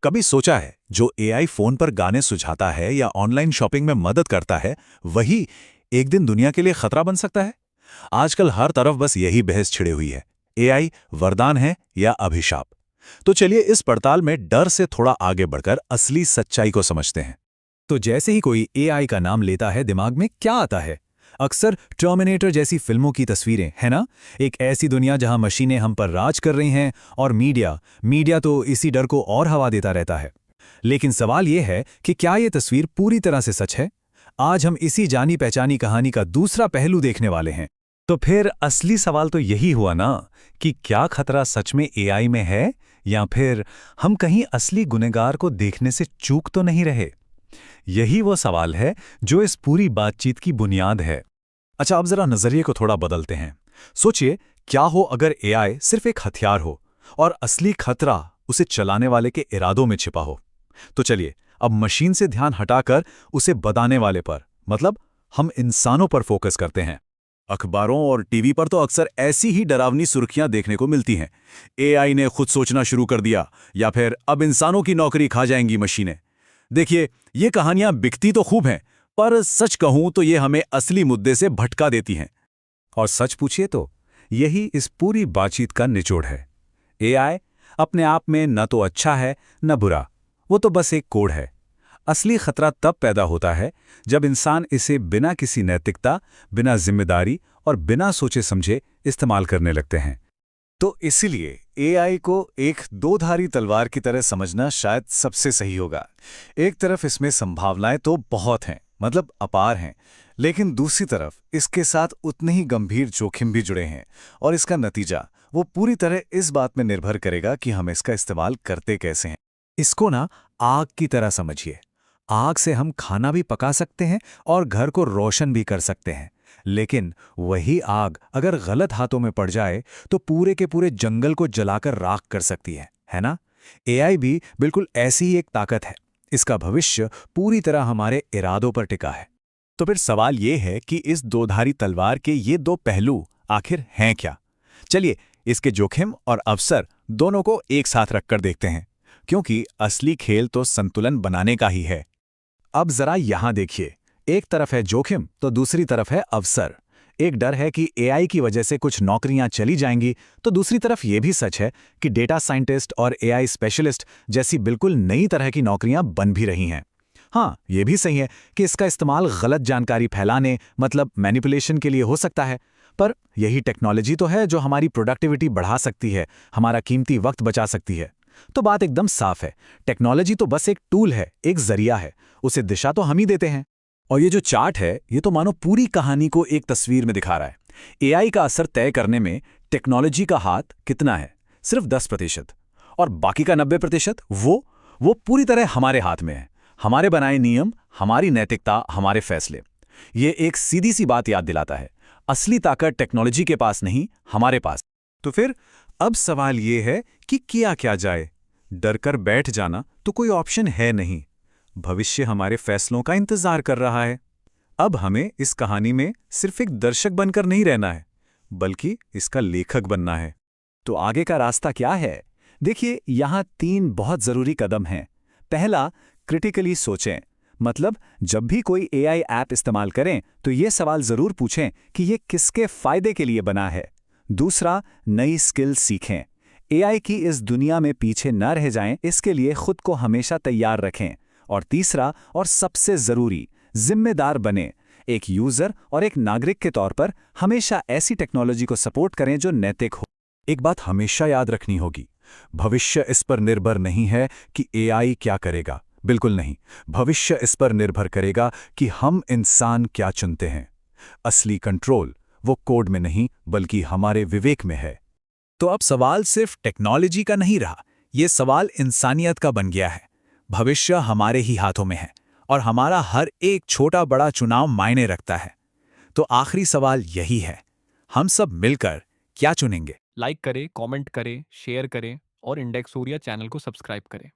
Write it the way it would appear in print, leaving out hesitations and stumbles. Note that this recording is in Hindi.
कभी सोचा है जो एआई फोन पर गाने सुझाता है या ऑनलाइन शॉपिंग में मदद करता है, वही एक दिन दुनिया के लिए खतरा बन सकता है? आजकल हर तरफ बस यही बहस छिड़ी हुई है। एआई वरदान है या अभिशाप? तो चलिए इस पड़ताल में डर से थोड़ा आगे बढ़कर असली सच्चाई को समझते हैं। तो जैसे ही कोई एआई का नाम लेता है दिमाग में क्या आता है? अक्सर टर्मिनेटर जैसी फिल्मों की तस्वीरें, है ना? एक ऐसी दुनिया जहां मशीनें हम पर राज कर रही हैं और मीडिया तो इसी डर को और हवा देता रहता है। लेकिन सवाल यह है कि क्या ये तस्वीर पूरी तरह से सच है? आज हम इसी जानी पहचानी कहानी का दूसरा पहलू देखने वाले हैं। तो फिर असली सवाल तो यही हुआ ना कि क्या खतरा सच में एआई में है, या फिर हम कहीं असली गुनहगार को देखने से चूक तो नहीं रहे? यही वो सवाल है जो इस पूरी बातचीत की बुनियाद है। अच्छा, अब जरा नजरिए को थोड़ा बदलते हैं। सोचिए, क्या हो अगर एआई सिर्फ एक हथियार हो और असली खतरा उसे चलाने वाले के इरादों में छिपा हो। तो चलिए अब मशीन से ध्यान हटाकर उसे बताने वाले पर, मतलब हम इंसानों पर फोकस करते हैं। अखबारों और टीवी पर तो अक्सर ऐसी ही डरावनी सुर्खियां देखने को मिलती हैं। एआई ने खुद सोचना शुरू कर दिया, या फिर अब इंसानों की नौकरी खा जाएंगी मशीनें। देखिए, ये कहानियां बिकती तो खूब हैं, पर सच कहूं तो ये हमें असली मुद्दे से भटका देती हैं। और सच पूछिए तो यही इस पूरी बातचीत का निचोड़ है। एआई अपने आप में न तो अच्छा है न बुरा, वो तो बस एक कोड है। असली खतरा तब पैदा होता है जब इंसान इसे बिना किसी नैतिकता, बिना जिम्मेदारी और बिना सोचे समझे इस्तेमाल करने लगते हैं। तो इसीलिए एआई को एक दो-धारी तलवार की तरह समझना शायद सबसे सही होगा। एक तरफ इसमें संभावनाएं तो बहुत हैं, मतलब अपार हैं, लेकिन दूसरी तरफ इसके साथ उतने ही गंभीर जोखिम भी जुड़े हैं। और इसका नतीजा वो पूरी तरह इस बात में निर्भर करेगा कि हम इसका इस्तेमाल करते कैसे हैं। इसको ना आग की तरह समझिए। आग से हम खाना भी पका सकते हैं और घर को रोशन भी कर सकते हैं, लेकिन वही आग अगर गलत हाथों में पड़ जाए तो पूरे के पूरे जंगल को जलाकर राख कर सकती है ना? एआई भी बिल्कुल ऐसी ही एक ताकत है। इसका भविष्य पूरी तरह हमारे इरादों पर टिका है। तो फिर सवाल ये है कि इस दोधारी तलवार के ये दो पहलू आखिर हैं क्या? चलिए इसके जोखिम और अवसर दोनों को एक साथ रखकर देखते हैं, क्योंकि असली खेल तो संतुलन बनाने का ही है। अब जरा यहां देखिए, एक तरफ है जोखिम तो दूसरी तरफ है अवसर। एक डर है कि एआई की वजह से कुछ नौकरियां चली जाएंगी, तो दूसरी तरफ यह भी सच है कि डेटा साइंटिस्ट और एआई स्पेशलिस्ट जैसी बिल्कुल नई तरह की नौकरियां बन भी रही हैं। हाँ, यह भी सही है कि इसका इस्तेमाल गलत जानकारी फैलाने, मतलब मैनिपुलेशन के लिए हो सकता है। पर यही टेक्नोलॉजी तो है जो हमारी प्रोडक्टिविटी बढ़ा सकती है, हमारा कीमती वक्त बचा सकती है। तो बात एकदम साफ है, टेक्नोलॉजी तो बस एक टूल है, एक जरिया है, उसे दिशा तो हम ही देते हैं। और ये जो चार्ट है, ये तो मानो पूरी कहानी को एक तस्वीर में दिखा रहा है। एआई का असर तय करने में टेक्नोलॉजी का हाथ कितना है? सिर्फ 10%। और बाकी का 90% वो पूरी तरह हमारे हाथ में है। हमारे बनाए नियम, हमारी नैतिकता, हमारे फैसले। ये एक सीधी सी बात याद दिलाता है, असली ताकत टेक्नोलॉजी के पास नहीं, हमारे पास। तो फिर अब सवाल ये है कि किया क्या जाए? डर कर बैठ जाना तो कोई ऑप्शन है नहीं। भविष्य हमारे फैसलों का इंतजार कर रहा है। अब हमें इस कहानी में सिर्फ एक दर्शक बनकर नहीं रहना है, बल्कि इसका लेखक बनना है। तो आगे का रास्ता क्या है? देखिए, यहां 3 बहुत जरूरी कदम हैं। पहला, क्रिटिकली सोचें। मतलब जब भी कोई एआई ऐप इस्तेमाल करें तो ये सवाल जरूर पूछें कि ये किसके फायदे के लिए बना है। दूसरा, नई स्किल सीखें। एआई की इस दुनिया में पीछे न रह जाएं, इसके लिए खुद को हमेशा तैयार रखें। और तीसरा और सबसे जरूरी, जिम्मेदार बने। एक यूजर और एक नागरिक के तौर पर हमेशा ऐसी टेक्नोलॉजी को सपोर्ट करें जो नैतिक हो। एक बात हमेशा याद रखनी होगी, भविष्य इस पर निर्भर नहीं है कि एआई क्या करेगा। बिल्कुल नहीं। भविष्य इस पर निर्भर करेगा कि हम इंसान क्या चुनते हैं। असली कंट्रोल वो कोड में नहीं, बल्कि हमारे विवेक में है। तो अब सवाल सिर्फ टेक्नोलॉजी का नहीं रहा, ये सवाल इंसानियत का बन गया है। भविष्य हमारे ही हाथों में है और हमारा हर एक छोटा बड़ा चुनाव मायने रखता है। तो आखिरी सवाल यही है, हम सब मिलकर क्या चुनेंगे? लाइक करें, कमेंट करें, शेयर करें और इंडेक्स सूर्या चैनल को सब्सक्राइब करें।